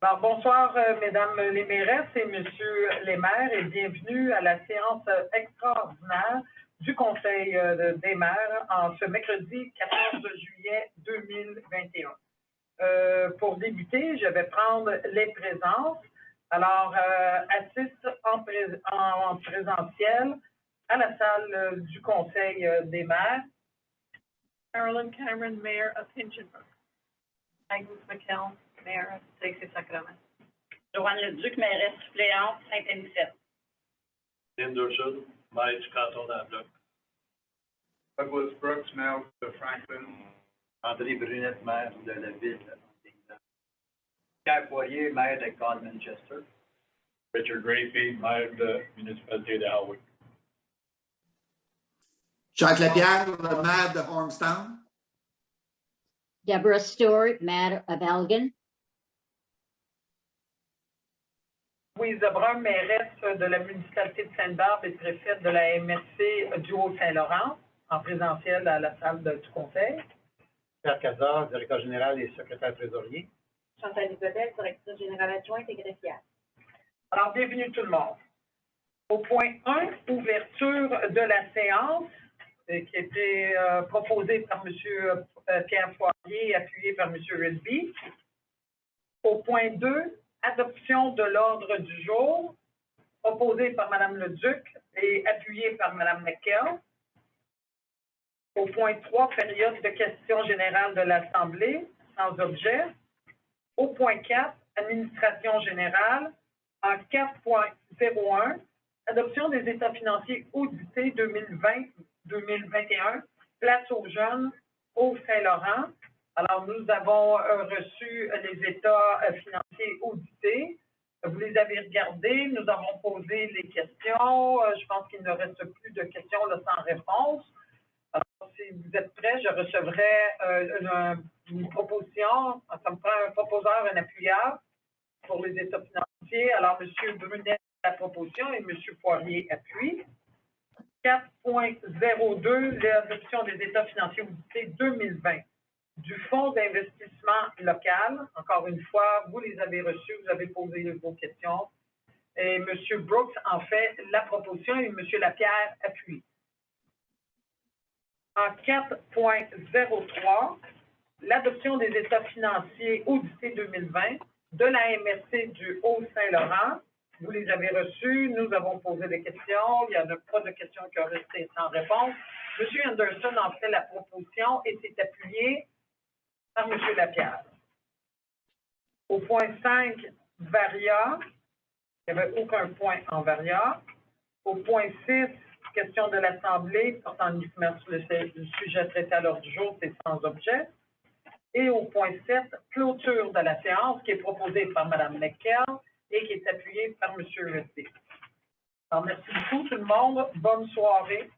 Alors, bonsoir, mesdames les mairesses et messieurs les maires, et bienvenue à la séance extraordinaire du Conseil des maires en ce mercredi 14 juillet 2021. Pour débuter, je vais prendre les présences. Alors, assiste en présentiel à la salle du Conseil des maires. Carolyn Cameron, maire of Hinchinbrook. Agnes McKell, maire of Stacy-Sacramento. Joanne Leduc, mairesse suppléante, Saint-Anicette. Henderson, maire du canton d'Ambloc. Douglas Brooks, maire de Franklin. André Brunette, maire de la ville de Pierre Poirier, maire de Manchester. Richard Grayfield, maire de la municipalité de Howard. Jacques Lapierre, le maire de Ormstown. Deborah Stewart, maire of Elgin. Louise Brun, mairesse de la municipalité de Sainte-Barbe et préfète de la MRC du Haut-Saint-Laurent, en présentiel à la salle du Conseil. Pierre Cazard, directeur général et secrétaire trésorier. Chantal Isabelle, directrice générale adjointe et greffière. Alors, bienvenue tout le monde. Au point 1, ouverture de la séance, qui a été proposée par M. Pierre Poirier et appuyée par M. Ridby. Au point 2, adoption de l'ordre du jour, proposé par Mme Leduc et appuyé par Mme McKell. Au point 3, période de questions générales de l'Assemblée, sans objet. Au point 4, administration générale. En 4.01, adoption des états financiers audités 2020-2021, place aux jeunes au Saint-Laurent. Alors, nous avons reçu les états financiers audités. Vous les avez regardés, nous avons posé les questions. Je pense qu'il ne reste plus de questions là, sans réponse. Alors, si vous êtes prêts, je recevrai une proposition. Ça me prend un proposeur, un appuyeur pour les états financiers. Alors, M. Brunet, la proposition et M. Poirier appuie. 4.02, l'adoption des états financiers audités 2020 du Fonds d'investissement local. Encore une fois, vous les avez reçus, vous avez posé vos questions. Et M. Brooks en fait la proposition et M. Lapierre appuie. En 4.03, l'adoption des états financiers audités 2020 de la MRC du Haut-Saint-Laurent. Vous les avez reçus, nous avons posé des questions, il n'y en a pas de questions qui ont resté sans réponse. M. Anderson en fait la proposition et s'est appuyé par M. Lapierre. Au point 5, varia, il n'y avait aucun point en varia. Au point 6, question de l'Assemblée portant uniquement sur le sujet traité à l'ordre du jour, c'est sans objet. Et au point 7, clôture de la séance qui est proposée par Mme McKell et qui est appuyée par M. Ridby. Alors, merci beaucoup tout le monde. Bonne soirée.